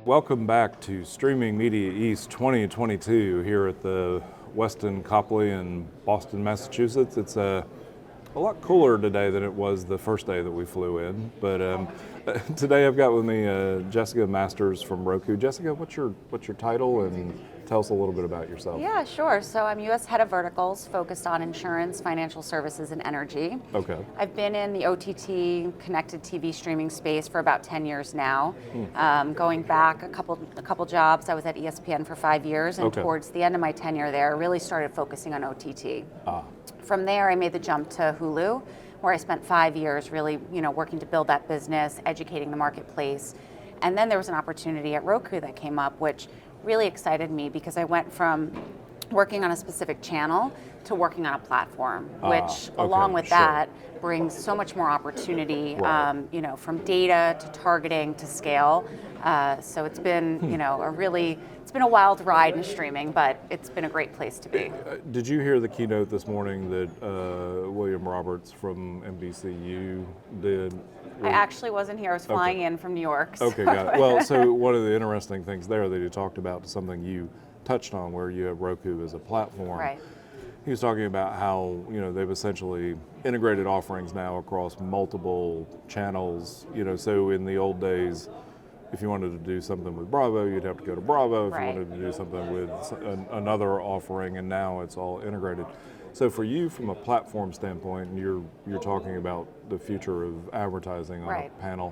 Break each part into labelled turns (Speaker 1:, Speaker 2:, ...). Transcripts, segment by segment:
Speaker 1: Welcome back to Streaming Media East 2022 here at the Westin Copley in Boston, Massachusetts. It's a lot cooler today than it was the first day that we flew in. But today I've got with me Jessica Masters from Roku. Jessica, what's your title, and tell us a little bit about yourself.
Speaker 2: Yeah, sure. So I'm U.S. Head of Verticals, focused on insurance, financial services, and energy.
Speaker 1: Okay.
Speaker 2: I've been in the OTT connected TV streaming space for about 10 years now. Going back a couple jobs, I was at ESPN for 5 years, and towards the end of my tenure there, really started focusing on OTT. From there, I made the jump to Hulu, where I spent 5 years really, working to build that business, educating the marketplace. And then there was an opportunity at Roku that came up, which really excited me because I went from working on a specific channel to working on a platform, which along with that brings so much more opportunity, from data to targeting to scale. So it's been, it's been a wild ride in streaming, but it's been a great place to be.
Speaker 1: Did you hear the keynote this morning that William Roberts from NBCU did?
Speaker 2: I actually wasn't here. I was flying in from New York. So.
Speaker 1: Okay, got it. Well, so one of the interesting things there that he talked about is something you touched on, where you have Roku as a platform.
Speaker 2: Right.
Speaker 1: He was talking about how they've essentially integrated offerings now across multiple channels. So in the old days, if you wanted to do something with Bravo, you'd have to go to Bravo. If you wanted to do something with another offering, and now it's all integrated. So for you, from a platform standpoint, and you're talking about the future of advertising on a panel,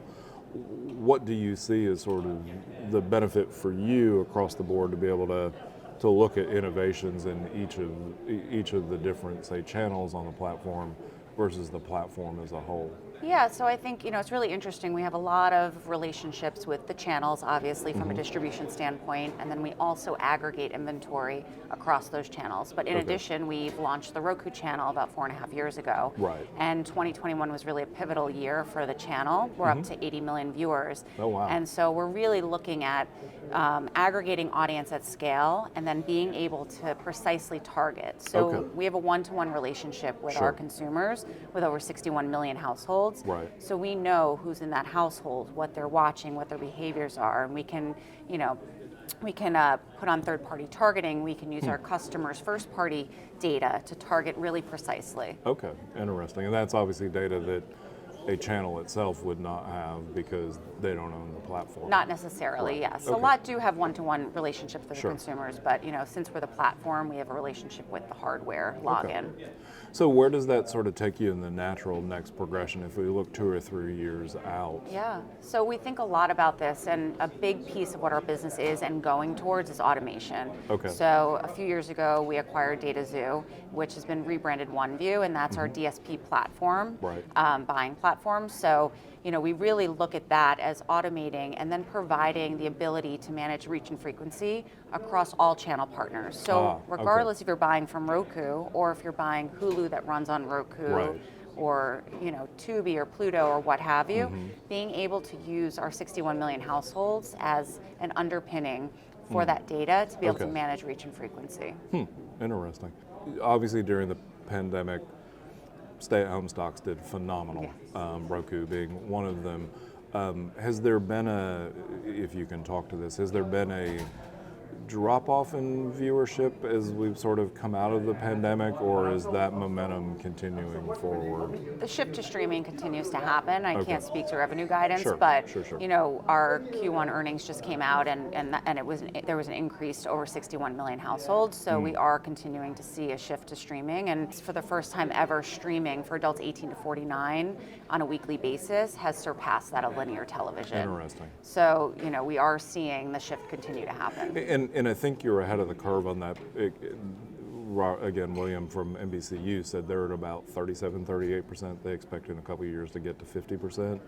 Speaker 1: what do you see as sort of the benefit for you across the board to be able to look at innovations in each of the different, say, channels on the platform versus the platform as a whole?
Speaker 2: Yeah, so I think, it's really interesting. We have a lot of relationships with the channels, obviously, from a distribution standpoint, and then we also aggregate inventory across those channels. But in addition, we've launched the Roku channel about 4.5 years ago.
Speaker 1: Right.
Speaker 2: And 2021 was really a pivotal year for the channel. We're up to 80 million viewers.
Speaker 1: Oh, wow.
Speaker 2: And so we're really looking at aggregating audience at scale and then being able to precisely target. So we have a one-to-one relationship with our consumers with over 61 million households.
Speaker 1: Right.
Speaker 2: So we know who's in that household, what they're watching, what their behaviors are, and we can, put on third-party targeting. We can use our customers' first-party data to target really precisely.
Speaker 1: Okay, interesting. And that's obviously data that a channel itself would not have because they don't own the platform.
Speaker 2: Not necessarily, yes. A lot do have one-to-one relationships with the consumers, but since we're the platform, we have a relationship with the hardware login.
Speaker 1: So where does that sort of take you in the natural next progression if we look 2 or 3 years out?
Speaker 2: Yeah, so we think a lot about this, and a big piece of what our business is and going towards is automation. Okay. So a few years ago, we acquired DataZoo, which has been rebranded OneView, and that's our DSP platform, buying platform. So we really look at that as automating and then providing the ability to manage reach and frequency across all channel partners. So regardless if you're buying from Roku or if you're buying Hulu that runs on Roku, or Tubi or Pluto or what have you, being able to use our 61 million households as an underpinning for that data to be able to manage reach and frequency.
Speaker 1: Interesting. Obviously during the pandemic, stay-at-home stocks did phenomenal, Roku being one of them. Has there been if you can talk to this, has there been a drop-off in viewership as we've sort of come out of the pandemic, or is that momentum continuing forward?
Speaker 2: The shift to streaming continues to happen. I can't speak to revenue guidance, but our Q1 earnings just came out, and there was an increase to over 61 million households. So we are continuing to see a shift to streaming, and for the first time ever, streaming for adults 18 to 49 on a weekly basis has surpassed that of linear television.
Speaker 1: Interesting.
Speaker 2: So we are seeing the shift continue to happen.
Speaker 1: And I think you're ahead of the curve on that. Again, William from NBCU said they're at about 37-38%. They expect in a couple of years to get to 50%.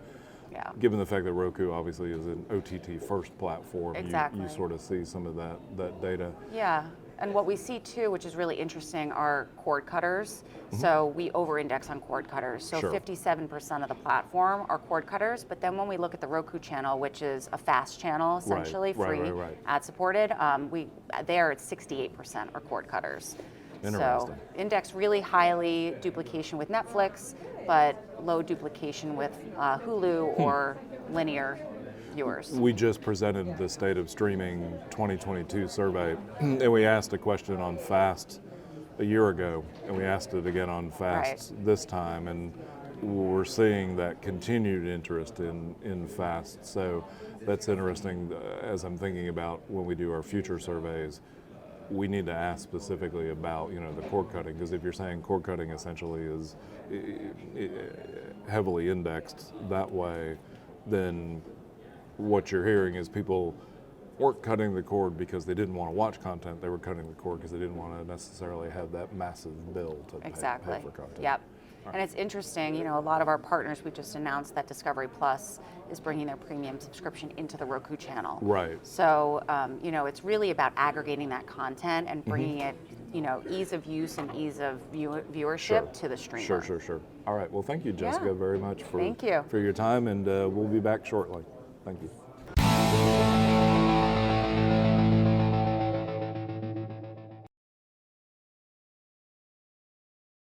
Speaker 2: Yeah.
Speaker 1: Given the fact that Roku obviously is an OTT first platform,
Speaker 2: exactly.
Speaker 1: you sort of see some of that data.
Speaker 2: Yeah. And what we see too, which is really interesting, are cord cutters. So we over-index on cord cutters. So 57% of the platform are cord cutters. But then when we look at the Roku channel, which is a fast channel, essentially free, ad-supported, there it's 68% are cord cutters. So index really highly duplication with Netflix, but low duplication with Hulu or linear. viewers.
Speaker 1: We just presented the State of Streaming 2022 survey, and we asked a question on FAST a year ago, and we asked it again on FAST this time, and we're seeing that continued interest in FAST. So that's interesting as I'm thinking about when we do our future surveys. We need to ask specifically about, the cord cutting, because if you're saying cord cutting essentially is heavily indexed that way, then what you're hearing is people weren't cutting the cord because they didn't want to watch content. They were cutting the cord because they didn't want to necessarily have that massive bill to pay for content.
Speaker 2: Yep. And it's interesting, a lot of our partners, we just announced that Discovery Plus is bringing their premium subscription into the Roku channel.
Speaker 1: Right.
Speaker 2: So, it's really about aggregating that content and bringing it, ease of use and ease of viewership to the streamer.
Speaker 1: Sure. All right. Well, thank you, Jessica, very much for your time, and we'll be back shortly. Thank you.